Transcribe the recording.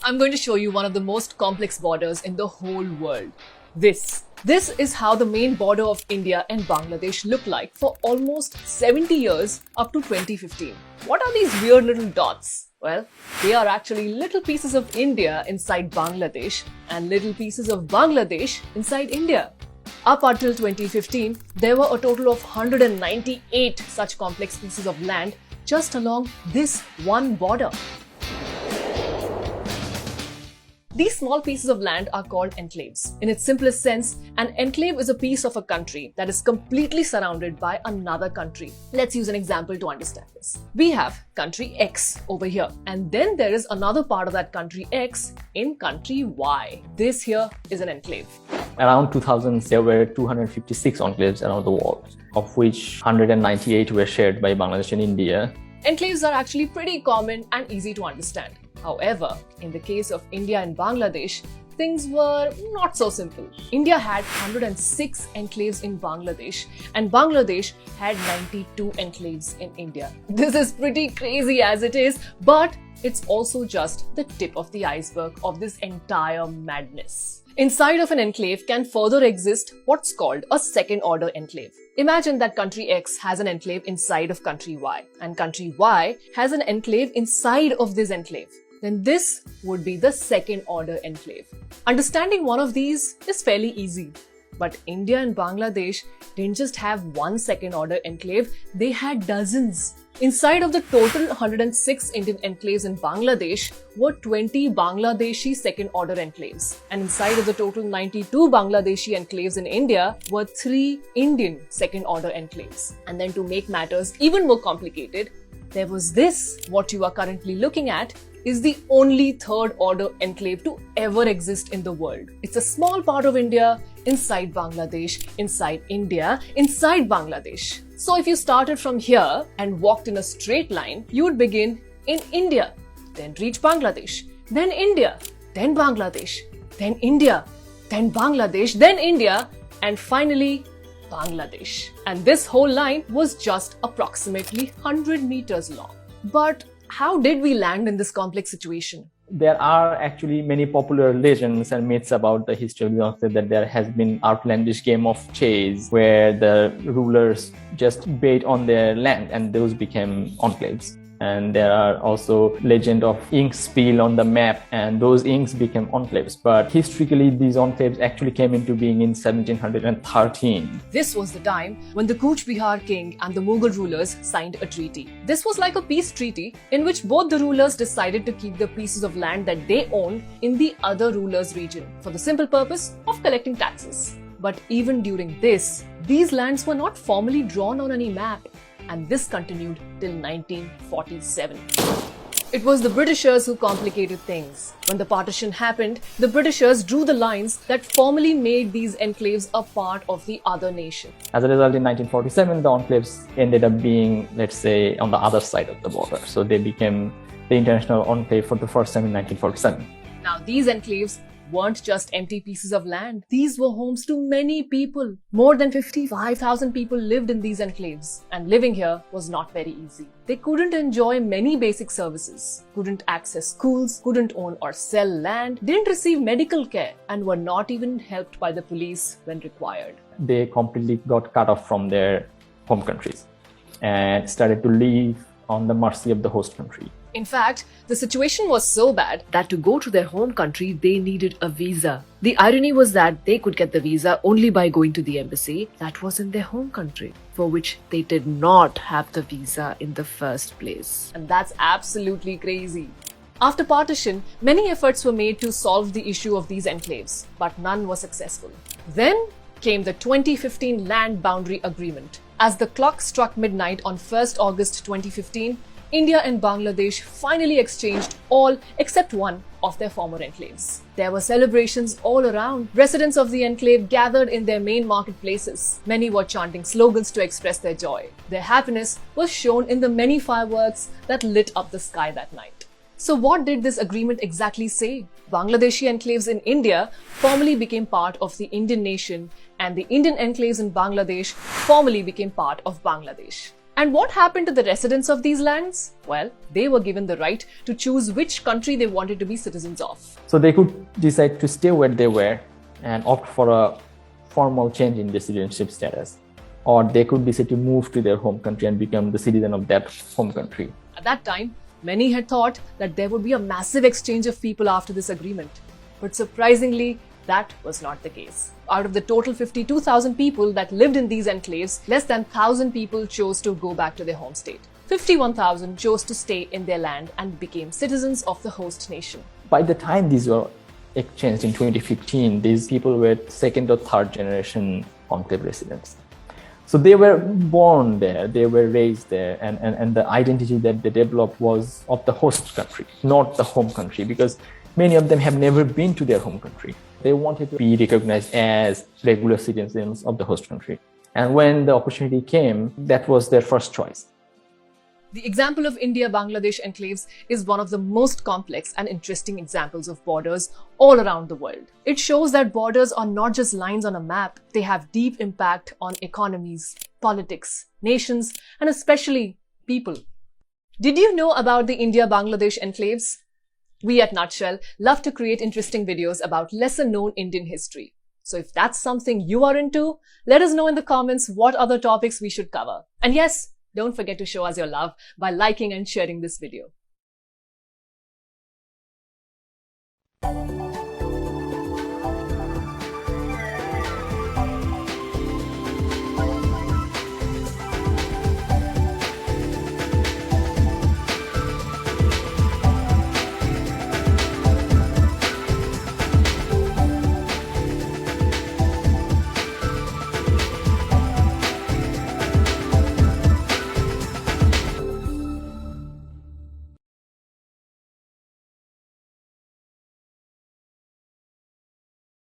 I'm going to show you one of the most complex borders in the whole world. This is how the main border of India and Bangladesh looked like for almost 70 years up to 2015. What are these weird little dots? Well, they are actually little pieces of India inside Bangladesh and little pieces of Bangladesh inside India. Up until 2015, there were a total of 198 such complex pieces of land just along this one border. These small pieces of land are called enclaves. In its simplest sense, an enclave is a piece of a country that is completely surrounded by another country. Let's use an example to understand this. We have country X over here, and then there is another part of that country X in country Y. This here is an enclave. Around 2000, there were 256 enclaves around the world, of which 198 were shared by Bangladesh and India. Enclaves are actually pretty common and easy to understand. However, in the case of India and Bangladesh, things were not so simple. India had 106 enclaves in Bangladesh and Bangladesh had 92 enclaves in India. This is pretty crazy as it is, but it's also just the tip of the iceberg of this entire madness. Inside of an enclave can further exist what's called a second-order enclave. Imagine that country X has an enclave inside of country Y, and country Y has an enclave inside of this enclave. Then this would be the second-order enclave. Understanding one of these is fairly easy. But India and Bangladesh didn't just have one second-order enclave, they had dozens. Inside of the total 106 Indian enclaves in Bangladesh were 20 Bangladeshi second-order enclaves. And inside of the total 92 Bangladeshi enclaves in India were 3 Indian second-order enclaves. And then to make matters even more complicated, there was this. What you are currently looking at is the only third-order enclave to ever exist in the world. It's a small part of India inside Bangladesh, inside India, inside Bangladesh. So if you started from here and walked in a straight line, you would begin in India, then reach Bangladesh, then India, then Bangladesh, then India, then Bangladesh, then India, and finally Bangladesh. And this whole line was just approximately 100 meters long. But how did we land in this complex situation? There are actually many popular legends and myths about the history of the enclave, that there has been outlandish game of chase where the rulers just bet on their land and those became enclaves. And there are also legend of ink spill on the map and those inks became enclaves. But historically, these enclaves actually came into being in 1713. This was the time when the Cooch Behar king and the Mughal rulers signed a treaty. This was like a peace treaty in which both the rulers decided to keep the pieces of land that they owned in the other ruler's region for the simple purpose of collecting taxes. But even during this, these lands were not formally drawn on any map. And this continued till 1947. It was the Britishers who complicated things. When the partition happened, the Britishers drew the lines that formally made these enclaves a part of the other nation. As a result, in 1947, the enclaves ended up being, let's say, on the other side of the border. So they became the international enclave for the first time in 1947. Now, these enclaves weren't just empty pieces of land. These were homes to many people. More than 55,000 people lived in these enclaves. And living here was not very easy. They couldn't enjoy many basic services, couldn't access schools, couldn't own or sell land, didn't receive medical care, and were not even helped by the police when required. They completely got cut off from their home countries and started to live on the mercy of the host country. In fact, the situation was so bad that to go to their home country, they needed a visa. The irony was that they could get the visa only by going to the embassy that was in their home country, for which they did not have the visa in the first place. And that's absolutely crazy. After partition, many efforts were made to solve the issue of these enclaves, but none were successful. Then came the 2015 Land Boundary Agreement. As the clock struck midnight on 1st August 2015, India and Bangladesh finally exchanged all except one of their former enclaves. There were celebrations all around. Residents of the enclave gathered in their main marketplaces. Many were chanting slogans to express their joy. Their happiness was shown in the many fireworks that lit up the sky that night. So what did this agreement exactly say? Bangladeshi enclaves in India formally became part of the Indian nation, and the Indian enclaves in Bangladesh formally became part of Bangladesh. And what happened to the residents of these lands? Well, they were given the right to choose which country they wanted to be citizens of. So they could decide to stay where they were and opt for a formal change in their citizenship status. Or they could decide to move to their home country and become the citizen of that home country. At that time, many had thought that there would be a massive exchange of people after this agreement. But surprisingly, that was not the case. Out of the total 52,000 people that lived in these enclaves, less than 1,000 people chose to go back to their home state. 51,000 chose to stay in their land and became citizens of the host nation. By the time these were exchanged in 2015, these people were second or third generation enclave residents. So they were born there, they were raised there, and the identity that they developed was of the host country, not the home country, because many of them have never been to their home country. They wanted to be recognized as regular citizens of the host country. And when the opportunity came, that was their first choice. The example of India-Bangladesh enclaves is one of the most complex and interesting examples of borders all around the world. It shows that borders are not just lines on a map, they have deep impact on economies, politics, nations, and especially people. Did you know about the India-Bangladesh enclaves? We at Nutshell love to create interesting videos about lesser-known Indian history. So if that's something you are into, let us know in the comments what other topics we should cover. And yes, don't forget to show us your love by liking and sharing this video.